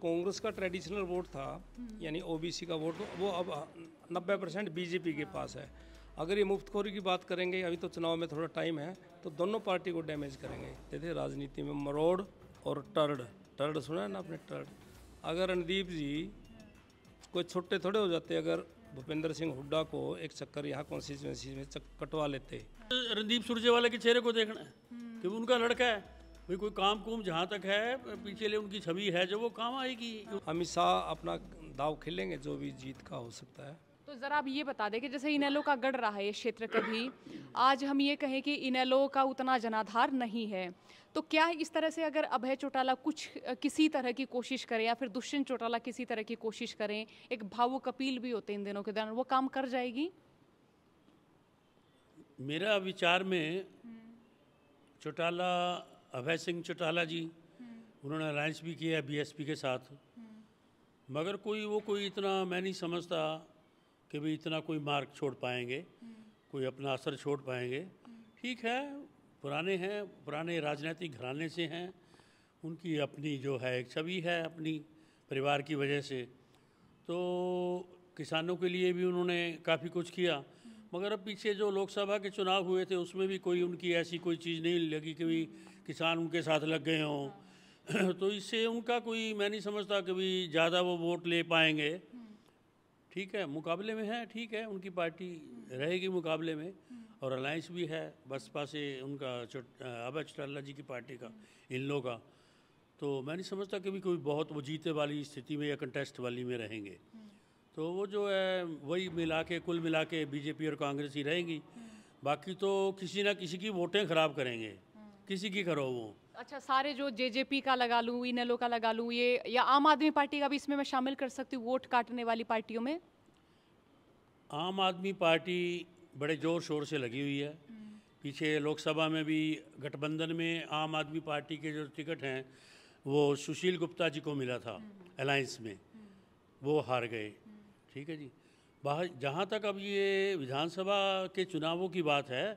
कांग्रेस का traditional vote था यानी ओबीसी का वोट, वो अब 90% बीजेपी के पास है। अगर ये मुफ्तखोरी की बात करेंगे, अभी तो चुनाव में थोड़ा टाइम है, तो दोनों पार्टी को डैमेज करेंगे। जैसे राजनीति में मरोड़ और टर्ड सुना है ना आपने, टर्ड। अगर रणदीप जी कोई छोटे थोड़े हो जाते अगर भूपेंद्र सिंह हुड्डा को एक चक्कर यहाँ कॉन्स्टिट्यूंसी में कटवा लेते। रणदीप सुरजेवाला के चेहरे को देखना है कि वो उनका लड़का है भाई, कोई काम कुम जहाँ तक है पीछे ले उनकी छवि है जो वो काम आएगी। अमित शाह अपना दाव खेलेंगे, जो भी जीत का हो सकता है। तो ज़रा आप ये बता दें कि जैसे इनेलो का गढ़ रहा है ये क्षेत्र कभी, आज हम ये कहें कि इनेलो का उतना जनाधार नहीं है, तो क्या इस तरह से अगर अभय चौटाला कुछ किसी तरह की कोशिश करें या फिर दुष्यंत चौटाला किसी तरह की कोशिश करें, एक भावुक अपील भी होते हैं इन दिनों के दौरान, वो काम कर जाएगी? मेरा विचार में चौटाला, अभय सिंह चौटाला जी, उन्होंने अलायंस भी किया है बीएसपी के साथ, मगर कोई इतना मैं नहीं समझता कि भी इतना कोई मार्क छोड़ पाएंगे, कोई अपना असर छोड़ पाएंगे। ठीक है, पुराने हैं, पुराने राजनीतिक घराने से हैं, उनकी अपनी जो है एक छवि है अपनी परिवार की वजह से, तो किसानों के लिए भी उन्होंने काफ़ी कुछ किया। मगर अब पीछे जो लोकसभा के चुनाव हुए थे उसमें भी कोई उनकी ऐसी कोई चीज़ नहीं लगी कि भी किसान उनके साथ लग गए हों। तो इससे उनका कोई मैं नहीं समझता कि भी ज़्यादा वो वोट ले पाएंगे। ठीक है, मुकाबले में है, ठीक है, उनकी पार्टी रहेगी मुकाबले में, और अलायंस भी है बसपा से उनका अभय चौटाला जी की पार्टी का, इन लोगों का। तो मैं नहीं समझता कि भी कोई बहुत वो जीते वाली स्थिति में या कंटेस्ट वाली में रहेंगे। तो वो जो है वही कुल मिला के बीजेपी और कांग्रेस ही रहेंगी। बाकी तो किसी ना किसी की वोटें ख़राब करेंगे, किसी की करो वो। अच्छा, सारे जो जेजेपी का लगा लूँ, इनेलो का लगा लूँ, ये या आम आदमी पार्टी का भी इसमें मैं शामिल कर सकती हूँ वोट काटने वाली पार्टियों में? आम आदमी पार्टी बड़े ज़ोर शोर से लगी हुई है। पीछे लोकसभा में भी गठबंधन में आम आदमी पार्टी के जो टिकट हैं वो सुशील गुप्ता जी को मिला था अलायंस में, वो हार गए। ठीक है जी। बाहर जहाँ तक अब ये विधानसभा के चुनावों की बात है,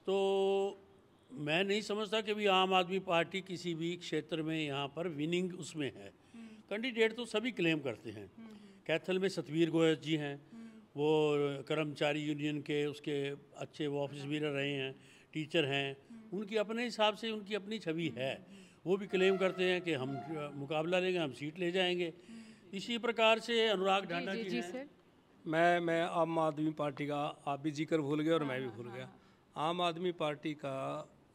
तो मैं नहीं समझता कि भी आम आदमी पार्टी किसी भी क्षेत्र में यहाँ पर विनिंग उसमें है। कैंडिडेट तो सभी क्लेम करते हैं। कैथल में सतवीर गोयल जी हैं, वो कर्मचारी यूनियन के उसके अच्छे वो ऑफिस बीरर रहे हैं, टीचर हैं, उनकी अपने हिसाब से उनकी अपनी छवि है। वो भी क्लेम करते हैं कि हम मुकाबला लेंगे, हम सीट ले जाएंगे। इसी प्रकार से अनुराग ढांडा जी हैं। मैं आम आदमी पार्टी का, आप भी जिक्र भूल गए और मैं भी भूल गया। आम आदमी पार्टी का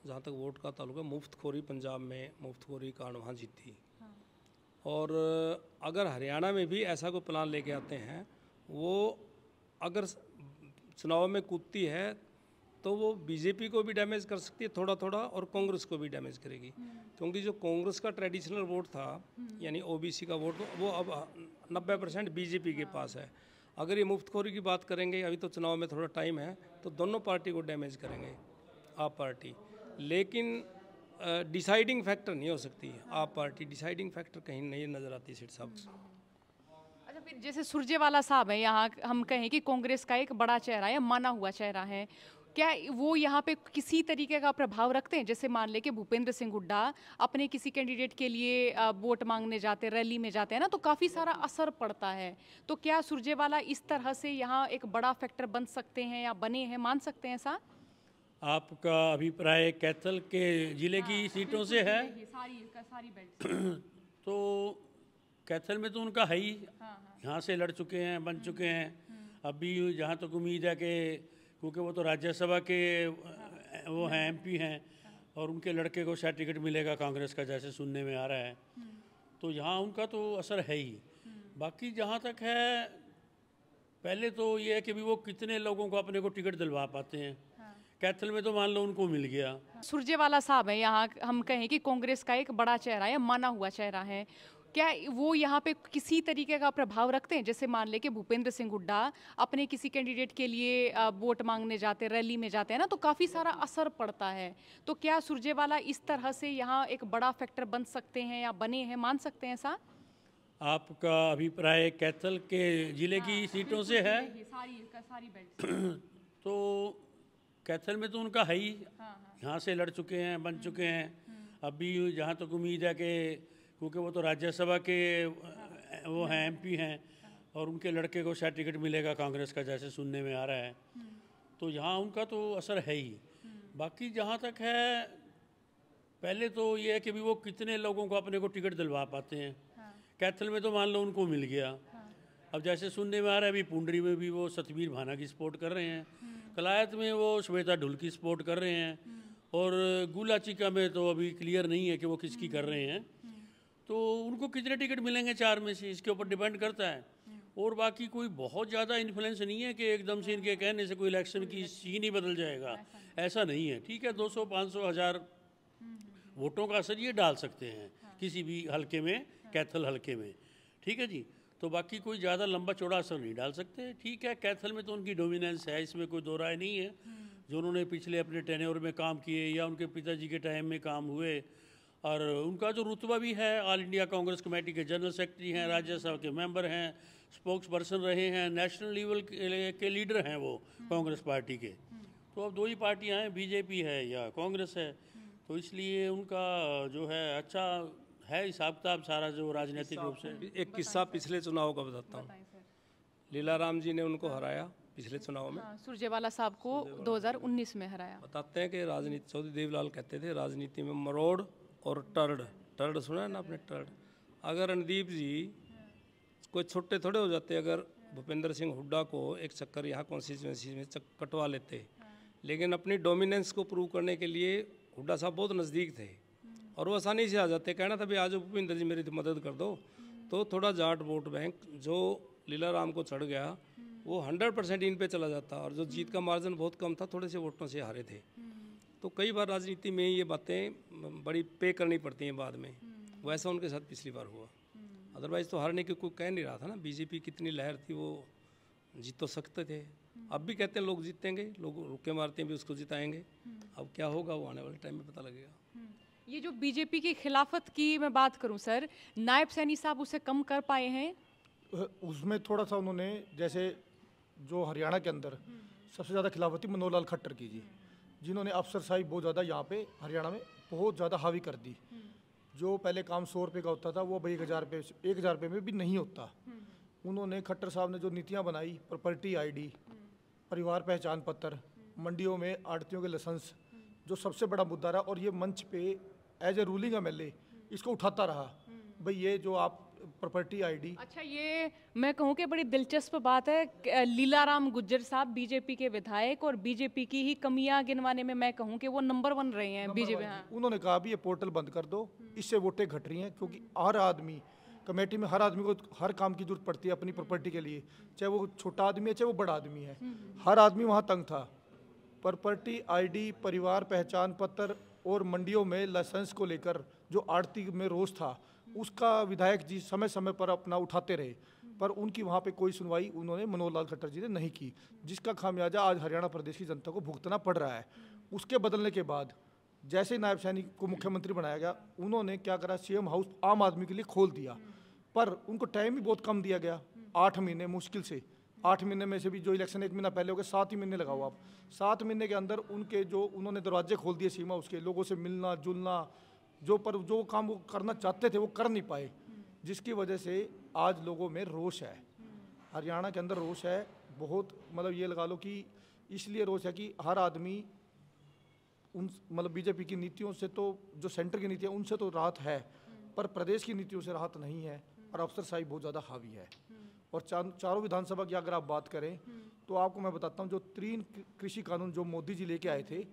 जहाँ तक वोट का ताल्लुक है, मुफ्तखोरी पंजाब में मुफ्तखोरी कांड वहाँ जीती। और अगर हरियाणा में भी ऐसा कोई प्लान लेके आते हैं, वो अगर चुनाव में कूदती है तो वो बीजेपी को भी डैमेज कर सकती है थोड़ा थोड़ा, और कांग्रेस को भी डैमेज करेगी। क्योंकि जो कांग्रेस का ट्रेडिशनल वोट था यानी ओबीसी का वोट, वो अब 90% बीजेपी के पास है। अगर ये मुफ्तखोरी की बात करेंगे, अभी तो चुनाव में थोड़ा टाइम है, तो दोनों पार्टी को डैमेज करेंगे आप पार्टी। लेकिन डिसाइडिंग फैक्टर नहीं हो सकती आप पार्टी, डिसाइडिंग फैक्टर कहीं नहीं नज़र आती सीट साहब। अच्छा, फिर जैसे सुरजेवाला साहब है यहाँ, हम कहें कि कांग्रेस का एक बड़ा चेहरा है, माना हुआ चेहरा है, क्या वो यहाँ पे किसी तरीके का प्रभाव रखते हैं? जैसे मान ले कि भूपेंद्र सिंह हुड्डा अपने किसी कैंडिडेट के लिए वोट मांगने जाते, रैली में जाते हैं ना, तो काफ़ी सारा असर पड़ता है। तो क्या सुरजेवाला इस तरह से यहाँ एक बड़ा फैक्टर बन सकते हैं या बने हैं, मान सकते हैं ऐसा? आपका अभिप्राय कैथल के जिले की सीटों से है? सारी बेल्ट तो कैथल में तो उनका है ही, यहाँ से लड़ चुके हैं, बन चुके हैं। अभी जहाँ तक उम्मीद है कि क्योंकि वो तो राज्यसभा के वो हैं, एमपी हैं, और उनके लड़के को शायद टिकट मिलेगा कांग्रेस का, जैसे सुनने में आ रहा है। तो यहाँ उनका तो असर है ही। बाकी जहाँ तक है, पहले तो ये है कि भी वो कितने लोगों को अपने को टिकट दिलवा पाते हैं। कैथल में तो मान लो उनको मिल गया। सुरजेवाला साहब है यहाँ, हम कहें कि कांग्रेस का एक बड़ा चेहरा है, माना हुआ चेहरा है, क्या वो यहाँ पे किसी तरीके का प्रभाव रखते हैं? जैसे मान ले कि भूपेंद्र सिंह हुड्डा अपने किसी कैंडिडेट के लिए वोट मांगने जाते, रैली में जाते हैं ना, तो काफ़ी सारा असर पड़ता है। तो क्या सुरजेवाला इस तरह से यहाँ एक बड़ा फैक्टर बन सकते हैं या बने हैं, मान सकते हैं ऐसा? आपका अभिप्राय कैथल के जिले की सीटों से है? सारी बेल्ट तो कैथल में तो उनका है ही, यहाँ से लड़ चुके हैं, बन चुके हैं। अभी जहाँ तक उम्मीद है कि क्योंकि वो तो राज्यसभा के वो हैं, MP हैं, और उनके लड़के को शायद टिकट मिलेगा कांग्रेस का, जैसे सुनने में आ रहा है। तो यहाँ उनका तो असर है ही। बाकी जहाँ तक है, पहले तो ये है कि भी वो कितने लोगों को अपने को टिकट दिलवा पाते हैं। कैथल में तो मान लो उनको मिल गया। अब जैसे सुनने में आ रहा है अभी पुंडरी में भी वो सतबीर भाना की सपोर्ट कर रहे हैं, कलायत में वो श्वेता ढुल की सपोर्ट कर रहे हैं, और गुलाचिका में तो अभी क्लियर नहीं है कि वो किसकी कर रहे हैं। तो उनको कितने टिकट मिलेंगे 4 में से, इसके ऊपर डिपेंड करता है। और बाकी कोई बहुत ज़्यादा इन्फ्लुएंस नहीं है कि एकदम से इनके कहने से कोई इलेक्शन की सीन ही बदल जाएगा, ऐसा नहीं है। ठीक है, 200, 500, 1000 वोटों का असर ये डाल सकते हैं किसी भी हलके में, कैथल हलके में। ठीक है जी। तो बाकी कोई ज़्यादा लंबा चौड़ा असर नहीं डाल सकते। ठीक है, कैथल में तो उनकी डोमिनेंस है, इसमें कोई दो राय नहीं है। जो उन्होंने पिछले अपने टेन्योर में काम किए या उनके पिताजी के टाइम में काम हुए, और उनका जो रुतबा भी है, ऑल इंडिया कांग्रेस कमेटी के जनरल सेक्रेटरी हैं, राज्यसभा के मेंबर हैं, स्पोक्स पर्सन रहे हैं, नेशनल लेवल के लीडर हैं वो कांग्रेस पार्टी के। तो अब 2 ही पार्टियां हैं, बीजेपी है या कांग्रेस है। तो इसलिए उनका जो है अच्छा है हिसाब किताब सारा, जो राजनीतिक रूप से। एक किस्सा पिछले चुनाव का बताता हूँ। लीलाराम जी ने उनको हराया पिछले चुनाव में। सुरजेवाला साहब को 2019 में हराया। बताते हैं कि राजनीति, चौधरी देवलाल कहते थे, राजनीति में मरोड़ और टर्ड सुना है ना आपने, टर्ड। अगर रणदीप जी कोई छोटे थोड़े हो जाते अगर भूपेंद्र सिंह हुड्डा को एक चक्कर यहाँ कॉन्स्टिट्यूंसी में कटवा लेते, लेकिन अपनी डोमिनेंस को प्रूव करने के लिए हुड्डा साहब बहुत नज़दीक थे और वो आसानी से आ जाते। कहना था भाई आज भूपेंद्र जी मेरी मदद कर दो, तो थोड़ा जाट वोट बैंक जो लीलाराम को चढ़ गया वो 100% इन पे चला जाता, और जो जीत का मार्जिन बहुत कम था, थोड़े से वोटों से हारे थे। तो कई बार राजनीति में ये बातें बड़ी पे करनी पड़ती हैं बाद में। वैसा उनके साथ पिछली बार हुआ, अदरवाइज़ तो हारने की कोई कह नहीं रहा था ना। बीजेपी कितनी लहर थी, वो जीत तो सकते थे। अब भी कहते हैं लोग जीतेंगे, लोग रुके मारते हैं भी उसको जिताएंगे। अब क्या होगा वो आने वाले टाइम में पता लगेगा। ये जो बीजेपी की खिलाफत की मैं बात करूं सर, नायब सैनी साहब उसे कम कर पाए हैं? उसमें थोड़ा सा उन्होंने, जैसे जो हरियाणा के अंदर सबसे ज़्यादा खिलाफत थी मनोहर लाल खट्टर की जी, जिन्होंने अफसरशाही बहुत ज़्यादा यहाँ पे हरियाणा में बहुत ज़्यादा हावी कर दी। जो पहले काम 100 रुपये का होता था वो अब 1000 रुपये में भी नहीं होता। उन्होंने, खट्टर साहब ने जो नीतियाँ बनाई, प्रॉपर्टी ID, परिवार पहचान पत्र, मंडियों में आड़तियों के लाइसेंस, जो सबसे बड़ा मुद्दा रहा, और ये मंच पे एज ए रूलिंग MLA इसको उठाता रहा, भाई ये जो आप प्रॉपर्टी ID। अच्छा, ये मैं कहूँ कि बड़ी दिलचस्प बात है। लीलाराम गुज्जर साहब बीजेपी के विधायक और बीजेपी की ही कमियां गिनवाने में मैं कहूँ कि वो नंबर 1 रहे हैं बीजेपी। उन्होंने कहा भी ये पोर्टल बंद कर दो, इससे वोटें घट रही हैं, क्योंकि हर आदमी कमेटी में, हर आदमी को हर काम की जरूरत पड़ती है अपनी प्रॉपर्टी के लिए, चाहे वो छोटा आदमी है चाहे वो बड़ा आदमी है, हर आदमी वहाँ तंग था। प्रॉपर्टी ID, परिवार पहचान पत्र और मंडियों में लाइसेंस को लेकर जो आड़ती में रोष था, उसका विधायक जी समय समय पर अपना उठाते रहे, पर उनकी वहाँ पे कोई सुनवाई उन्होंने, मनोहर लाल खट्टर जी ने नहीं की, जिसका खामियाजा आज हरियाणा प्रदेश की जनता को भुगतना पड़ रहा है। उसके बदलने के बाद जैसे नायब सैनी को मुख्यमंत्री बनाया गया, उन्होंने क्या करा, CM हाउस आम आदमी के लिए खोल दिया, पर उनको टाइम भी बहुत कम दिया गया, 8 महीने, मुश्किल से 8 महीने में से भी जो इलेक्शन 1 महीना पहले हो गया, 7 ही महीने लगाओ आप। 7 महीने के अंदर उनके जो उन्होंने दरवाजे खोल दिए सीमा, उसके लोगों से मिलना जुलना, जो काम वो करना चाहते थे वो कर नहीं पाए, जिसकी वजह से आज लोगों में रोष है, हरियाणा के अंदर रोष है बहुत। मतलब ये लगा लो कि इसलिए रोष है कि हर आदमी उन, मतलब बीजेपी की नीतियों से, तो जो सेंटर की नीतियाँ उनसे तो राहत है, पर प्रदेश की नीतियों से राहत नहीं है, और अफसरशाही बहुत ज़्यादा हावी है। और चारों विधानसभा की अगर आप बात करें तो आपको मैं बताता हूँ, जो 3 कृषि कानून जो मोदी जी लेके आए थे,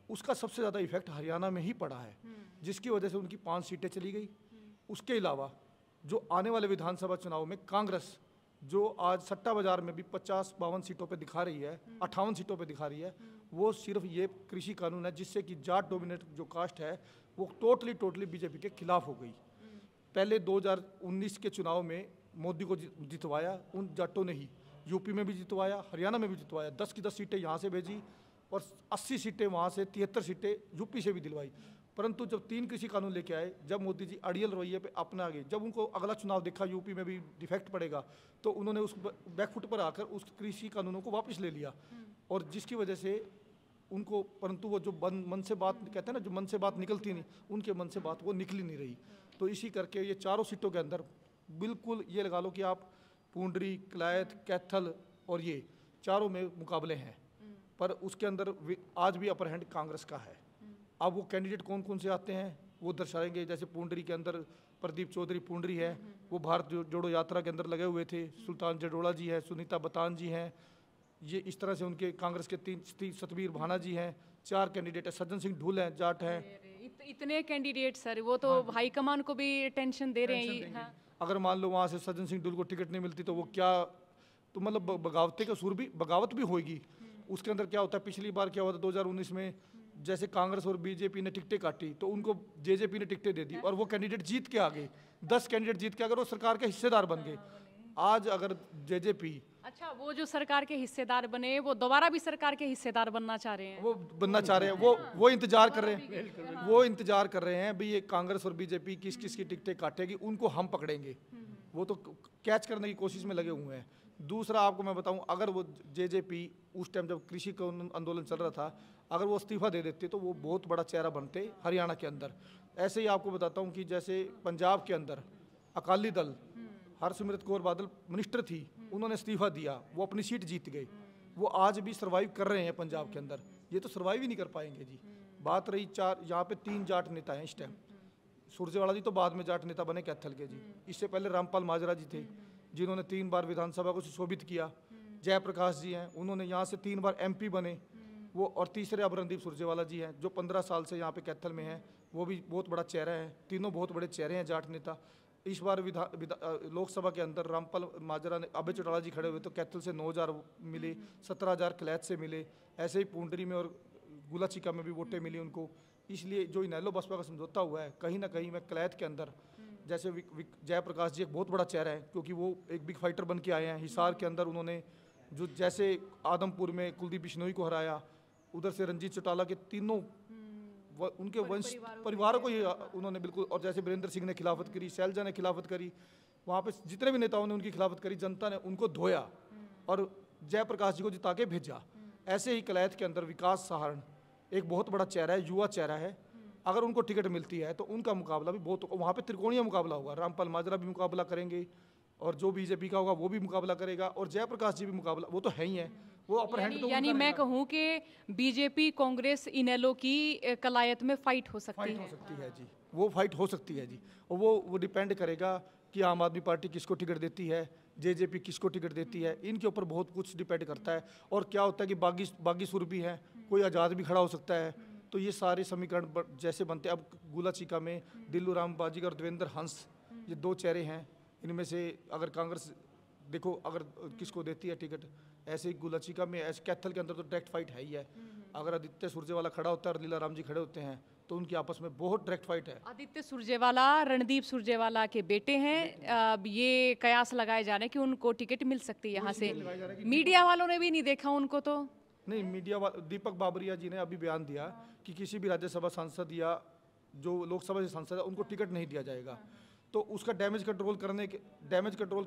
उसका सबसे ज़्यादा इफेक्ट हरियाणा में ही पड़ा है, जिसकी वजह से उनकी 5 सीटें चली गई। उसके अलावा जो आने वाले विधानसभा चुनाव में कांग्रेस, जो आज सट्टा बाजार में भी 50-52 सीटों पे दिखा रही है, 58 सीटों पे दिखा रही है, वो सिर्फ ये कृषि कानून है, जिससे कि जाट डोमिनेट जो कास्ट है वो टोटली बीजेपी के खिलाफ हो गई। पहले 2019 के चुनाव में मोदी को जितवाया उन जाटों ने ही, यूपी में भी जितवाया, हरियाणा में भी जितवाया, 10 की 10 सीटें यहाँ से भेजी और 80 सीटें वहाँ से, 73 सीटें यूपी से भी दिलवाई। परंतु जब 3 कृषि कानून लेके आए, जब मोदी जी अड़ियल रवैये पे अपना गए, जब उनको अगला चुनाव देखा यूपी में भी डिफेक्ट पड़ेगा, तो उन्होंने उस बैकफुट पर आकर उस कृषि कानूनों को वापस ले लिया, और जिसकी वजह से उनको, परंतु वो जो मन से बात कहते हैं ना, जो मन से बात निकलती नहीं, उनके मन से बात वो निकली नहीं रही। तो इसी करके ये चारों सीटों के अंदर बिल्कुल ये लगा लो कि आप पूंडरी, कलायत, कैथल और ये चारों में मुकाबले हैं, पर उसके अंदर आज भी अपर हैंड कांग्रेस का है। अब वो कैंडिडेट कौन कौन से आते हैं वो दर्शाएंगे। जैसे पूंडरी के अंदर प्रदीप चौधरी पूंडरी है, वो भारत जोड़ो यात्रा के अंदर लगे हुए थे। सुल्तान जडोला जी हैं, सुनीता बतान जी हैं, ये इस तरह से उनके कांग्रेस के तीन सतबीर भाना जी हैं, 4 कैंडिडेट है। सज्जन सिंह ढूल हैं, जाट हैं। इतने कैंडिडेट सर, वो तो हाईकमान को भी टेंशन दे रहे हैं। हाँ। अगर मान लो वहाँ से सज्जन सिंह ढूल को टिकट नहीं मिलती तो वो क्या, तो मतलब बगावते का सुर भी, बगावत भी होगी। उसके अंदर क्या होता है, पिछली बार क्या हुआ था 2019 में, जैसे कांग्रेस और बीजेपी ने टिकटें काटी तो उनको जेजेपी ने टिकटें दे दी और वो कैंडिडेट जीत के आ गए। 10 कैंडिडेट जीत के अगर वो सरकार के हिस्सेदार बन गए। आज अगर जेजेपी, अच्छा, वो जो सरकार के हिस्सेदार बने वो दोबारा भी सरकार के हिस्सेदार बनना चाह रहे हैं, वो बनना चाह रहे हैं, वो इंतजार कर रहे हैं, वो इंतजार कर रहे हैं भाई ये कांग्रेस और बीजेपी किस किस की टिकटें काटेगी, उनको हम पकड़ेंगे। वो तो कैच करने की कोशिश में लगे हुए हैं। दूसरा आपको मैं बताऊं, अगर वो जेजेपी उस टाइम जब कृषि का आंदोलन चल रहा था, अगर वो इस्तीफा दे देते तो वो बहुत बड़ा चेहरा बनते हरियाणा के अंदर। ऐसे ही आपको बताता हूं कि जैसे पंजाब के अंदर अकाली दल, हरसिमरत कौर बादल मिनिस्टर थी, उन्होंने इस्तीफा दिया, वो अपनी सीट जीत गए। वो आज भी सर्वाइव कर रहे हैं पंजाब के अंदर, ये तो सर्वाइव ही नहीं कर पाएंगे जी। बात रही यहाँ पे 3 जाट नेता हैं इस टाइम। सुरजेवाला जी तो बाद में जाट नेता बने कैथल के जी, इससे पहले रामपाल माजरा जी थे जिन्होंने 3 बार विधानसभा को सुशोभित किया। जयप्रकाश जी हैं, उन्होंने यहाँ से 3 बार MP बने वो। और तीसरे अब रणदीप सुरजेवाला जी हैं जो 15 साल से यहाँ पे कैथल में हैं, वो भी बहुत बड़ा चेहरा है। तीनों बहुत बड़े चेहरे हैं जाट नेता। इस बार लोकसभा के अंदर रामपाल माजरा ने, अभय चौटाला जी खड़े हुए तो कैथल से 9,000 मिले, 17,000 कलैत से मिले। ऐसे ही पूंडरी में और गुलाचिका में भी वोटें मिली उनको। इसलिए जो इनेलो बसपा का समझौता हुआ है, कहीं ना कहीं मैं कलैत के अंदर जैसे जयप्रकाश जी एक बहुत बड़ा चेहरा है क्योंकि वो एक बिग फाइटर बन के आए हैं। हिसार के अंदर उन्होंने जो जैसे आदमपुर में कुलदीप बिश्नोई को हराया, उधर से रंजीत चौटाला के तीनों उनके वंश परिवारों को ही उन्होंने बिल्कुल, और जैसे वीरेंद्र सिंह ने खिलाफत करी, शैलजा ने खिलाफत करी, वहाँ पे जितने भी नेताओं ने उनकी खिलाफत करी, जनता ने उनको धोया और जयप्रकाश जी को जिता के भेजा। ऐसे ही कलैत के अंदर विकास सहारण एक बहुत बड़ा चेहरा है, युवा चेहरा है। अगर उनको टिकट मिलती है तो उनका मुकाबला भी बहुत, वहाँ पे त्रिकोणीय मुकाबला होगा। रामपाल माजरा भी मुकाबला करेंगे और जो बीजेपी का होगा वो भी मुकाबला करेगा और जयप्रकाश जी भी मुकाबला, वो तो है ही है। वो अपर हैंड तो यानी मैं कहूँ कि बीजेपी कांग्रेस इनेलो की कलायत में फाइट हो सकती है जी, वो फाइट हो सकती है जी। और वो डिपेंड करेगा कि आम आदमी पार्टी किसको टिकट देती है, जेजेपी किसको टिकट देती है, इनके ऊपर बहुत कुछ डिपेंड करता है। और क्या होता है कि बागी सुर भी है, कोई आज़ाद भी खड़ा हो सकता है। तो ये सारे समीकरण जैसे बनते हैं। अब गुलाचिका में दिल्लू राम बाजीगर और देवेंद्र हंस, ये 2 चेहरे हैं। इनमें से अगर कांग्रेस देखो अगर किसको देती है टिकट, ऐसे ही गुलाचिका में, ऐसे कैथल के अंदर तो डायरेक्ट फाइट है ही है। अगर आदित्य सुरजेवाला खड़ा होता है और लीला राम जी खड़े होते हैं तो उनकी आपस में बहुत डायरेक्ट फाइट है। आदित्य सुरजेवाला रणदीप सुरजेवाला के बेटे हैं। अब ये कयास लगाए जा रहे हैं कि उनको टिकट मिल सकती है यहाँ से। मीडिया वालों ने भी नहीं देखा उनको, तो नहीं मीडिया वाले, दीपक बाबरिया जी ने अभी बयान दिया कि किसी भी राज्यसभा सांसद या जो लोकसभा से सांसद है उनको टिकट नहीं दिया जाएगा। तो उसका डैमेज कंट्रोल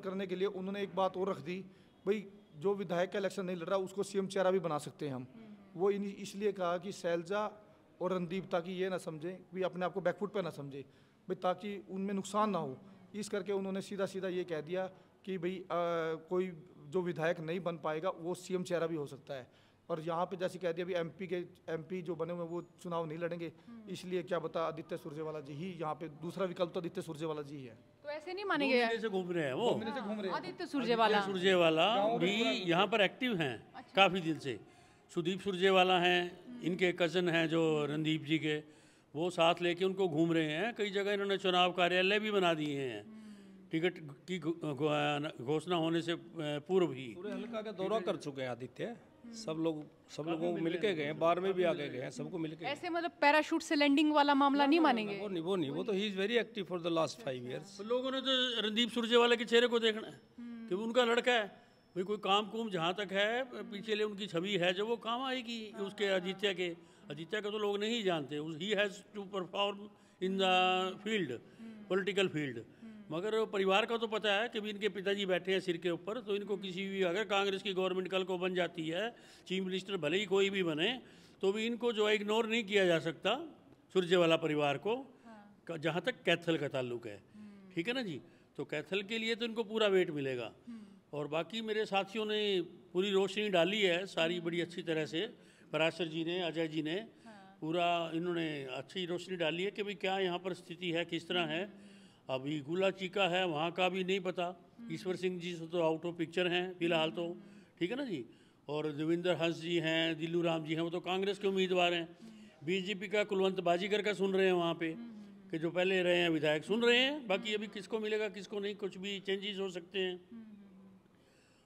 करने के लिए उन्होंने एक बात और रख दी, भाई जो विधायक का इलेक्शन नहीं लड़ रहा उसको CM चेहरा भी बना सकते हैं हम। वो इसलिए कहा कि शैलजा और रणदीप ताकि ये ना समझें, भी अपने आप को बैकफुट पे ना समझे, भाई ताकि उनमें नुकसान ना हो। इस करके उन्होंने सीधा सीधा ये कह दिया कि भाई कोई जो विधायक नहीं बन पाएगा वो CM चेहरा भी हो सकता है। और यहाँ पे जैसे कह दिया भी MP जो बने हुए वो चुनाव नहीं लड़ेंगे, इसलिए क्या बता आदित्य सुरजेवाला जी ही यहाँ पे, दूसरा विकल्प तो आदित्य सुरजेवाला जी ही है। तो ऐसे नहीं मानेंगे, से घूम रहे हैं वो आदित्य सुरजेवाला भी यहाँ पर एक्टिव हैं काफ़ी दिन से। सुदीप सुरजेवाला हैं, इनके कज़न हैं जो रणदीप जी के, वो साथ लेके उनको घूम रहे हैं। कई जगह इन्होंने चुनाव कार्यालय भी बना दिए हैं टिकट की घोषणा होने से पूर्व ही। पूरे हल्का का दौरा कर चुके हैं आदित्य। सब लोगों को मिलके गए हैं, बार में भी आगे गए हैं, सबको मिलके। ऐसे मतलब पैराशूट से लैंडिंग वाला मामला नहीं मानेंगे? वो तो he is very active for the last 5 years। लोगों ने तो रणदीप सुरजेवाला के चेहरे को देखना है कि वो उनका लड़का है, भाई कोई काम कुम जहाँ तक है पीछे ले उनकी छवि है जो वो काम आएगी उसके आदित्य का तो लोग नहीं जानते। He has to perform in the field, political field. मगर परिवार का तो पता है कि भी इनके पिताजी बैठे हैं सिर के ऊपर, तो इनको किसी भी, अगर कांग्रेस की गवर्नमेंट कल को बन जाती है, चीफ मिनिस्टर भले ही कोई भी बने, तो भी इनको जो है इग्नोर नहीं किया जा सकता सुरजेवाला परिवार को। जहाँ तक कैथल का ताल्लुक है, ठीक है ना जी। तो कैथल के लिए तो इनको पूरा वेट मिलेगा। और बाकी मेरे साथियों ने पूरी रोशनी डाली है सारी बड़ी अच्छी तरह से, पराशर जी ने, अजय जी ने पूरा इन्होंने अच्छी रोशनी डाली है कि भाई क्या यहाँ पर स्थिति है, किस तरह है। अभी गुला चीका है वहाँ का भी नहीं पता, ईश्वर सिंह जी से तो आउट ऑफ पिक्चर हैं फिलहाल तो, ठीक है ना जी। और देवेंद्र हंस जी हैं, दिल्लू राम जी हैं, वो तो कांग्रेस के उम्मीदवार हैं। बीजेपी का कुलवंत बाजीगर का सुन रहे हैं वहाँ पे कि जो पहले रहे हैं विधायक सुन रहे हैं, बाकी अभी किसको मिलेगा किसको नहीं, कुछ भी चेंजेस हो सकते हैं।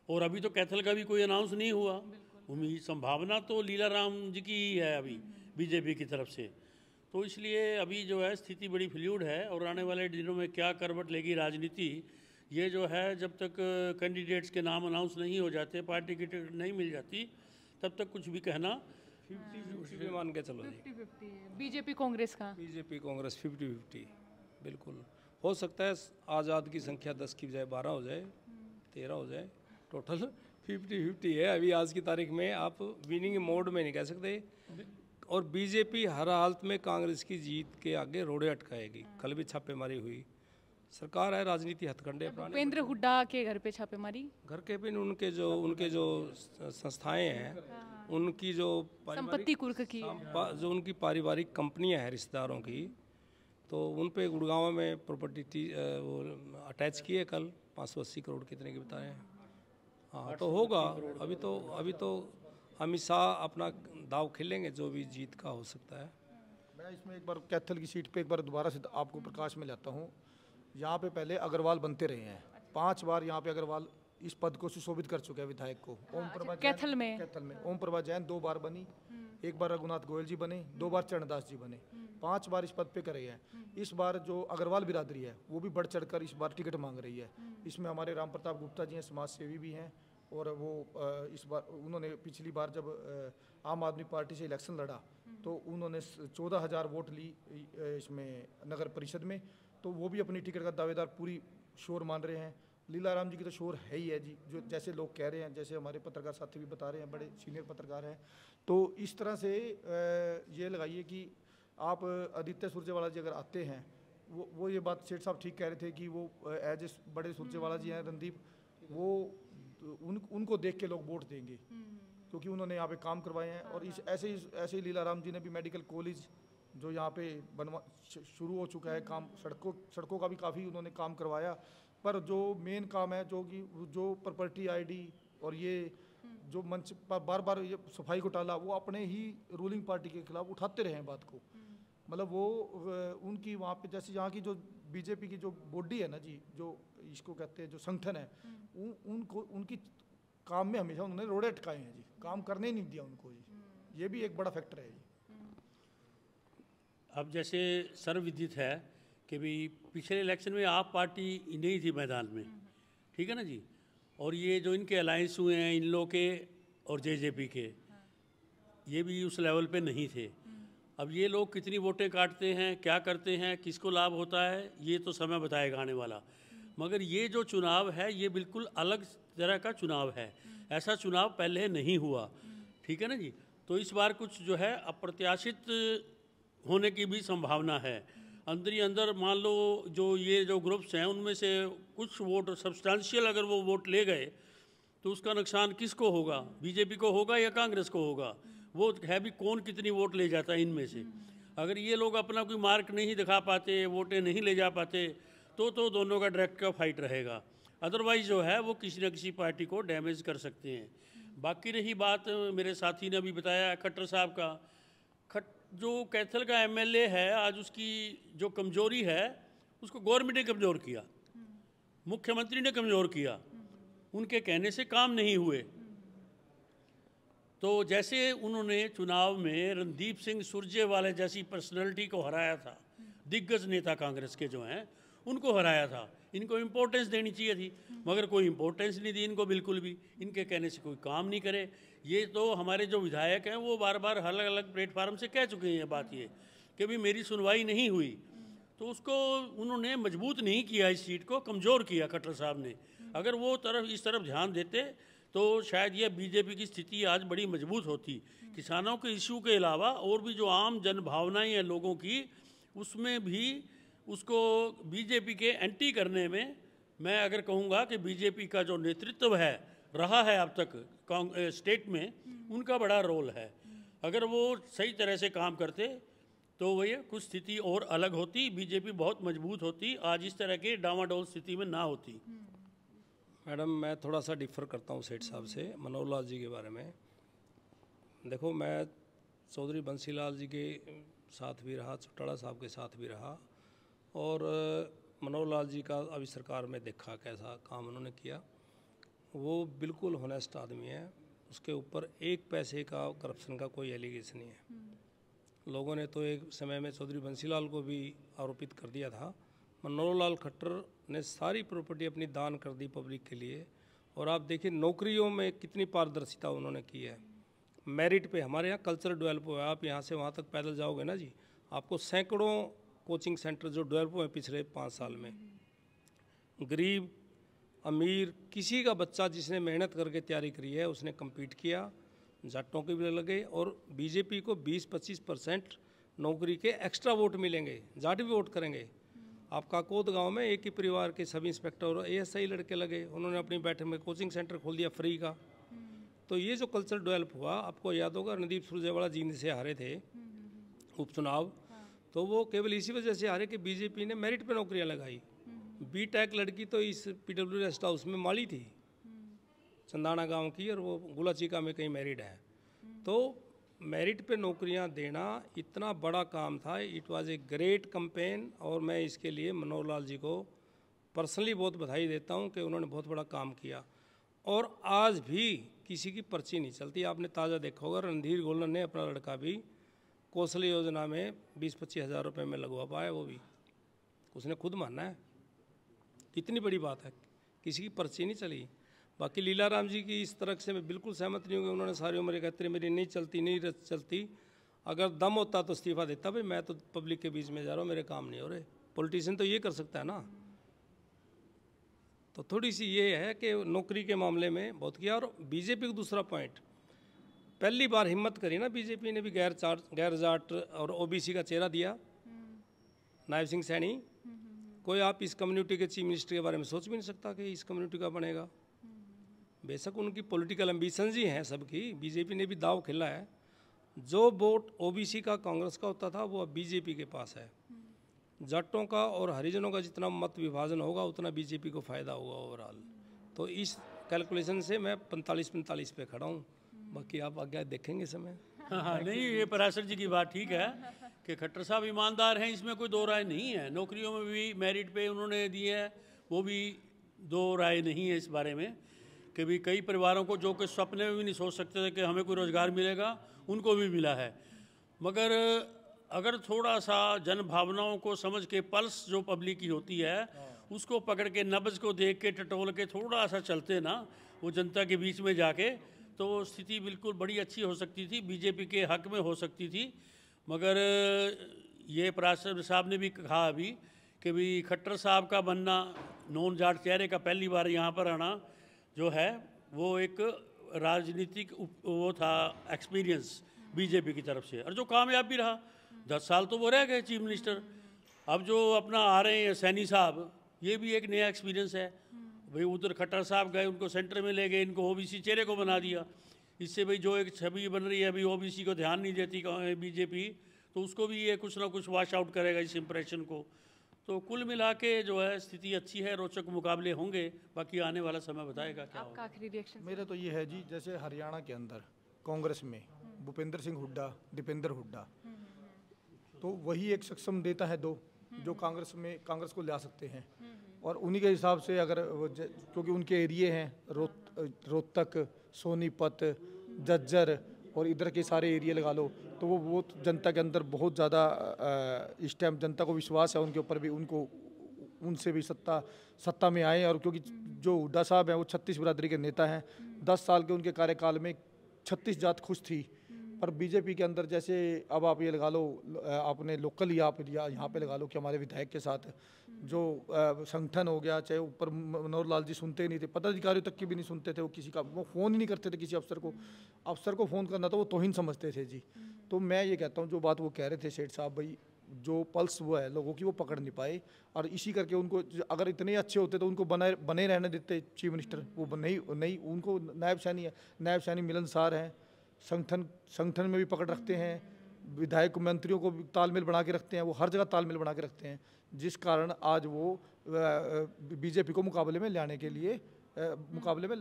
और अभी तो कैथल का भी कोई अनाउंस नहीं हुआ, उम्मीद संभावना तो लीला राम जी की ही है अभी बीजेपी की तरफ से। तो इसलिए अभी जो है स्थिति बड़ी फ्लूइड है और आने वाले दिनों में क्या करवट लेगी राजनीति, ये जो है जब तक कैंडिडेट्स के नाम अनाउंस नहीं हो जाते, पार्टी की टिकट नहीं मिल जाती, तब तक कुछ भी कहना 50-50 मान के चलो जी। 50-50 बीजेपी कांग्रेस का। बीजेपी कांग्रेस 50-50 बिल्कुल हो सकता है। आज़ाद की संख्या 10 की बजाय 12 हो जाए, 13 हो जाए, टोटल 50-50 है अभी आज की तारीख में। आप विनिंग मोड में नहीं कह सकते। और बीजेपी हर हालत में कांग्रेस की जीत के आगे रोड़े अटकाएगी। कल भी छापेमारी हुई, सरकार है, राजनीति हथकंडे अपनाने। भूपेंद्र हुड्डा के घर पे छापेमारी, घर के भी उनके जो संस्थाएं हैं, उनकी जो संपत्ति कुर्क की, जो उनकी पारिवारिक कंपनियां हैं रिश्तेदारों की, तो उन पे गुड़गांव में प्रॉपर्टी वो अटैच की है कल 580 करोड़ कितने के बताए हैं। हाँ तो होगा। अभी तो अमित शाह अपना दाव खेलेंगे जो भी जीत का हो सकता है। मैं इसमें एक बार कैथल की सीट पे एक बार दोबारा से आपको प्रकाश में लाता हूँ। यहाँ पे पहले अग्रवाल बनते रहे हैं, 5 बार यहाँ पे अग्रवाल इस पद को सुशोभित कर चुके हैं विधायक को। ओम प्रभा कैथल में ओम प्रभा जैन 2 बार बनी, 1 बार रघुनाथ गोयल जी बने, 2 बार चरणदास जी बने, 5 बार इस पद पे करे हैं। इस बार जो अग्रवाल बिरादरी है वो भी बढ़ चढ़कर इस बार टिकट मांग रही है। इसमें हमारे राम प्रताप गुप्ता जी हैं, समाज सेवी भी हैं, और वो इस बार उन्होंने पिछली बार जब आम आदमी पार्टी से इलेक्शन लड़ा तो उन्होंने 14,000 वोट ली इसमें नगर परिषद में, तो वो भी अपनी टिकट का दावेदार पूरी शोर मान रहे हैं। लीला राम जी की तो शोर है ही है जी, जो जैसे लोग कह रहे हैं, जैसे हमारे पत्रकार साथी भी बता रहे हैं, बड़े सीनियर पत्रकार हैं। तो इस तरह से ये लगाइए कि आप आदित्य सुरजेवाला जी अगर आते हैं, वो ये बात सेठ साहब ठीक कह रहे थे कि वो एज ए बड़े सुरजेवाला जी हैं रणदीप, वो उनको देख के लोग वोट देंगे क्योंकि उन्होंने यहाँ पे काम करवाए हैं। और इस ऐसे ही लीला राम जी ने भी मेडिकल कॉलेज जो यहाँ पे शुरू हो चुका है काम, सड़कों का भी काफ़ी उन्होंने काम करवाया। पर जो मेन काम है जो प्रॉपर्टी आईडी और ये जो मंच पर बार बार ये सफाई घोटाला, वो अपने ही रूलिंग पार्टी के खिलाफ उठाते रहे हैं बात को। मतलब वो उनकी वहाँ पे जैसे यहाँ की जो बीजेपी की जो बॉडी है ना जी, जो इसको कहते हैं जो संगठन है, उनकी काम में हमेशा उन्होंने रोड़े अटकाए हैं जी, काम करने ही नहीं दिया उनको जी। ये भी एक बड़ा फैक्टर है जी। अब जैसे सर्वविदित है कि भाई पिछले इलेक्शन में आप पार्टी नहीं थी मैदान में, ठीक है ना जी। और ये जो इनके अलायंस हुए हैं इन लोगों के और जेजेपी के, ये भी उस लेवल पे नहीं थे। अब ये लोग कितनी वोटें काटते हैं, क्या करते हैं, किसको लाभ होता है, ये तो समय बताएगा आने वाला। मगर ये जो चुनाव है ये बिल्कुल अलग तरह का चुनाव है, ऐसा चुनाव पहले नहीं हुआ, ठीक है ना जी। तो इस बार कुछ जो है अप्रत्याशित होने की भी संभावना है। अंदर ही अंदर मान लो जो ये जो ग्रुप्स हैं उनमें से कुछ वोट सब्सटेंशियल अगर वो वोट ले गए तो उसका नुकसान किसको होगा, बीजेपी को होगा या कांग्रेस को होगा। वो है भी कौन कितनी वोट ले जाता है इनमें से। अगर ये लोग अपना कोई मार्क नहीं दिखा पाते, वोटें नहीं ले जा पाते, तो दोनों का डायरेक्ट का फाइट रहेगा। अदरवाइज जो है वो किसी न किसी पार्टी को डैमेज कर सकते हैं। बाकी रही बात मेरे साथी ने अभी बताया खट्टर साहब का, जो कैथल का एमएलए है आज उसकी जो कमजोरी है उसको गवर्नमेंट ने कमज़ोर किया, मुख्यमंत्री ने कमज़ोर किया, उनके कहने से काम नहीं हुए। तो जैसे उन्होंने चुनाव में रणदीप सिंह सुरजेवाला जैसी पर्सनैलिटी को हराया था, दिग्गज नेता कांग्रेस के जो हैं उनको हराया था, इनको इम्पोर्टेंस देनी चाहिए थी, मगर कोई इम्पोर्टेंस नहीं दी इनको बिल्कुल भी। इनके कहने से कोई काम नहीं करे। ये तो हमारे जो विधायक हैं वो बार बार अलग अलग प्लेटफार्म से कह चुके हैं बात ये कि भाई मेरी सुनवाई नहीं हुई, तो उसको उन्होंने मजबूत नहीं किया, इस सीट को कमज़ोर किया खट्टर साहब ने। अगर वो इस तरफ ध्यान देते तो शायद ये बीजेपी की स्थिति आज बड़ी मजबूत होती। किसानों के इशू के अलावा और भी जो आम जन भावनाएँ हैं लोगों की, उसमें भी उसको बीजेपी के एंटी करने में मैं अगर कहूँगा कि बीजेपी का जो नेतृत्व है रहा है अब तक स्टेट में, उनका बड़ा रोल है। अगर वो सही तरह से काम करते तो वही कुछ स्थिति और अलग होती, बीजेपी बहुत मजबूत होती, आज इस तरह की डामाडोल स्थिति में ना होती। मैडम मैं थोड़ा सा डिफ़र करता हूँ सेठ साहब से मनोहर लाल जी के बारे में। देखो मैं चौधरी बंसी लाल जी के साथ भी रहा, चौटाला साहब के साथ भी रहा, और मनोहर लाल जी का अभी सरकार में देखा कैसा काम उन्होंने किया। वो बिल्कुल होनेस्ट आदमी है, उसके ऊपर एक पैसे का करप्शन का कोई एलिगेशन नहीं है। लोगों ने तो एक समय में चौधरी बंसीलाल को भी आरोपित कर दिया था। मनोहर लाल खट्टर ने सारी प्रॉपर्टी अपनी दान कर दी पब्लिक के लिए। और आप देखिए नौकरियों में कितनी पारदर्शिता उन्होंने की है। मेरिट पे हमारे यहाँ कल्चर डेवलप हुआ है। आप यहाँ से वहाँ तक पैदल जाओगे ना जी, आपको सैकड़ों कोचिंग सेंटर जो डेवलप हुए पिछले 5 साल में। गरीब अमीर किसी का बच्चा जिसने मेहनत करके तैयारी करी है उसने कम्पीट किया, जाटों के भी लगे। और बीजेपी को 20-25% नौकरी के एक्स्ट्रा वोट मिलेंगे, जाट भी वोट करेंगे। आप काकोद गांव में एक ही परिवार के सभी इंस्पेक्टर और ASI लड़के लगे, उन्होंने अपनी बैठक में कोचिंग सेंटर खोल दिया फ्री का। तो ये जो कल्चर डेवलप हुआ, आपको याद होगा रणदीप सुरजेवाला जी से हारे थे उपचुनाव, तो वो केवल इसी वजह से हारे कि बीजेपी ने मेरिट पे नौकरियां लगाई। B.Tech लड़की तो इस PW रेस्ट हाउस में माली थी, चंदाना गांव की, और वो गुलाचिका में कहीं मैरिड है। तो मेरिट पे नौकरियां देना इतना बड़ा काम था। It was a great campaign, और मैं इसके लिए मनोहर लाल जी को पर्सनली बहुत बधाई देता हूं कि उन्होंने बहुत बड़ा काम किया। और आज भी किसी की पर्ची नहीं चलती। आपने ताज़ा देखा होगा, रणधीर गोलन ने अपना लड़का भी कौशल योजना में 20-25 हज़ार रुपये में लगवा पाया, वो भी उसने खुद माना है। कितनी बड़ी बात है, किसी की पर्ची नहीं चली। बाकी लीला राम जी की इस तरह से मैं बिल्कुल सहमत नहीं हूँ। उन्होंने सारी उम्र कहते मेरी नहीं चलती। अगर दम होता तो इस्तीफा देता, भाई मैं तो पब्लिक के बीच में जा रहा हूँ, मेरे काम नहीं हो रहे। पॉलिटिशियन तो ये कर सकता है ना। तो थोड़ी सी ये है कि नौकरी के मामले में बहुत किया। और बीजेपी का दूसरा पॉइंट, पहली बार हिम्मत करी ना बीजेपी ने भी गैर जाट और OBC का चेहरा दिया, नायब सिंह सैनी। कोई आप इस कम्युनिटी के चीफ मिनिस्टर के बारे में सोच भी नहीं सकता कि इस कम्युनिटी का बनेगा। बेशक उनकी पॉलिटिकल एम्बिशंस ही हैं सबकी, बीजेपी ने भी दाव खेला है। जो वोट OBC का कांग्रेस का होता था वो अब बीजेपी के पास है। जाटों का और हरिजनों का जितना मत विभाजन होगा उतना बीजेपी को फ़ायदा होगा ओवरऑल। तो इस कैलकुलेशन से मैं 45-45 पे खड़ा हूँ। बाकी आप आगे देखेंगे समय। हाँ, नहीं, ये पराशर जी की बात ठीक है कि खट्टर साहब ईमानदार हैं, इसमें कोई दो राय नहीं है। नौकरियों में भी मेरिट पे उन्होंने दी है, वो भी दो राय नहीं है इस बारे में कि भी कई परिवारों को जो कि सपने में भी नहीं सोच सकते थे कि हमें कोई रोज़गार मिलेगा, उनको भी मिला है। मगर अगर थोड़ा सा जन भावनाओं को समझ के, पल्स जो पब्लिक की होती है उसको पकड़ के, नब्ज को देख के, टटोल के थोड़ा सा चलते ना वो जनता के बीच में जाके, तो स्थिति बिल्कुल बड़ी अच्छी हो सकती थी, बीजेपी के हक में हो सकती थी। मगर ये पराशर साहब ने भी कहा अभी कि भी खट्टर साहब का बनना, नॉन जाट चेहरे का पहली बार यहाँ पर आना जो है वो एक राजनीतिक वो था एक्सपीरियंस बीजेपी की तरफ से, और जो कामयाब भी रहा। 10 साल तो वो रह गए चीफ मिनिस्टर। अब जो अपना आ रहे हैं सैनी साहब, ये भी एक नया एक्सपीरियंस है। भाई उधर खट्टर साहब गए, उनको सेंटर में ले गए, इनको OBC चेहरे को बना दिया। इससे भाई जो एक छवि बन रही है अभी OBC को ध्यान नहीं देती बीजेपी, तो उसको भी ये कुछ ना कुछ वॉश आउट करेगा इस इम्प्रेशन को। तो कुल मिला के जो है स्थिति अच्छी है, रोचक मुकाबले होंगे, बाकी आने वाला समय बताएगा क्या आपका आखिरी रिएक्शन। मेरा तो ये है जी, जैसे हरियाणा के अंदर कांग्रेस में भूपेंद्र सिंह हुड्डा, दीपेंद्र हुड्डा, तो वही एक सक्षम नेता है दो जो कांग्रेस को ला सकते हैं। और उन्हीं के हिसाब से अगर क्योंकि उनके एरिए हैं रोहतक, सोनीपत, झज्जर और इधर के सारे एरिया लगा लो, तो वो जनता के अंदर बहुत ज़्यादा इस टाइम जनता को विश्वास है उनके ऊपर भी, उनसे भी सत्ता में आए। और क्योंकि जो हुड्डा साहब हैं वो 36 बिरादरी के नेता हैं, 10 साल के उनके कार्यकाल में 36 जात खुश थी। पर बीजेपी के अंदर जैसे अब आप ये लगा लो, आपने लोकल ही आप यहाँ पे लगा लो कि हमारे विधायक के साथ जो संगठन हो गया, चाहे ऊपर मनोहर लाल जी सुनते ही नहीं थे, पदाधिकारियों तक की भी नहीं सुनते थे, वो किसी का वो फ़ोन ही नहीं करते थे किसी अफसर को फ़ोन करना तो वो तौहीन समझते थे जी। तो मैं ये कहता हूँ जो बात वो कह रहे थे सेठ साहब भाई, जो पल्स वो है लोगों की वो पकड़ नहीं पाए, और इसी करके उनको अगर इतने अच्छे होते तो उनको बने रहने देते चीफ मिनिस्टर। वो नहीं उनको नायब सैनी मिलनसार हैं, संगठन में भी पकड़ रखते हैं, विधायक मंत्रियों को भी तालमेल बना के रखते हैं, वो हर जगह तालमेल बना के रखते हैं, जिस कारण आज वो बीजेपी को मुकाबले में लाने के लिए मुकाबले में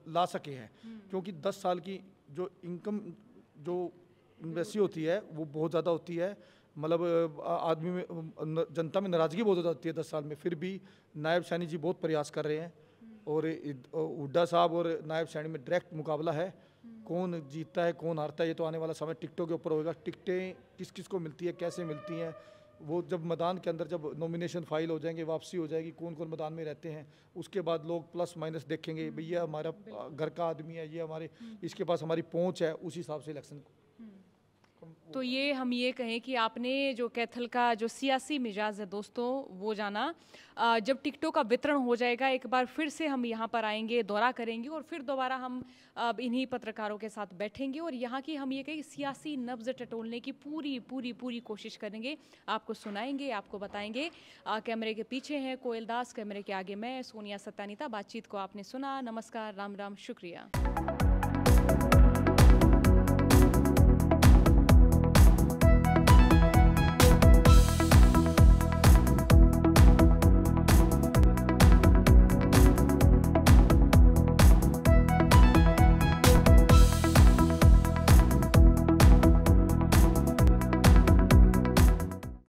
ला सके हैं। क्योंकि 10 साल की जो इनकम जो इन्वेस्टी होती है वो बहुत ज़्यादा होती है, मतलब आदमी में जनता में नाराज़गी बहुत ज़्यादा होती है 10 साल में। फिर भी नायब सैनी जी बहुत प्रयास कर रहे हैं, और हुड्डा साहब और नायब सैनी में डायरेक्ट मुकाबला है। कौन जीतता है कौन हारता है ये तो आने वाला समय टिकटों के ऊपर होगा। टिकटें किस किस को मिलती है, कैसे मिलती हैं, वो जब मैदान के अंदर जब नॉमिनेशन फाइल हो जाएंगे, वापसी हो जाएगी, कौन कौन मैदान में रहते हैं, उसके बाद लोग प्लस माइनस देखेंगे, भैया हमारा घर का आदमी है, ये हमारे इसके पास हमारी पहुंच है, उस हिसाब से इलेक्शन। तो ये हम ये कहें कि आपने जो कैथल का जो सियासी मिजाज है दोस्तों वो जाना। जब टिकटों का वितरण हो जाएगा एक बार फिर से हम यहाँ पर आएंगे, दौरा करेंगे, और फिर दोबारा हम अब इन्हीं पत्रकारों के साथ बैठेंगे और यहाँ की हम ये कहें सियासी नब्ज टटोलने की पूरी कोशिश करेंगे, आपको सुनाएंगे, आपको बताएंगे। कैमरे के पीछे हैं कोयल दास, कैमरे के आगे मैं सोनिया सत्यानीता। बातचीत को आपने सुना। नमस्कार, राम राम, शुक्रिया।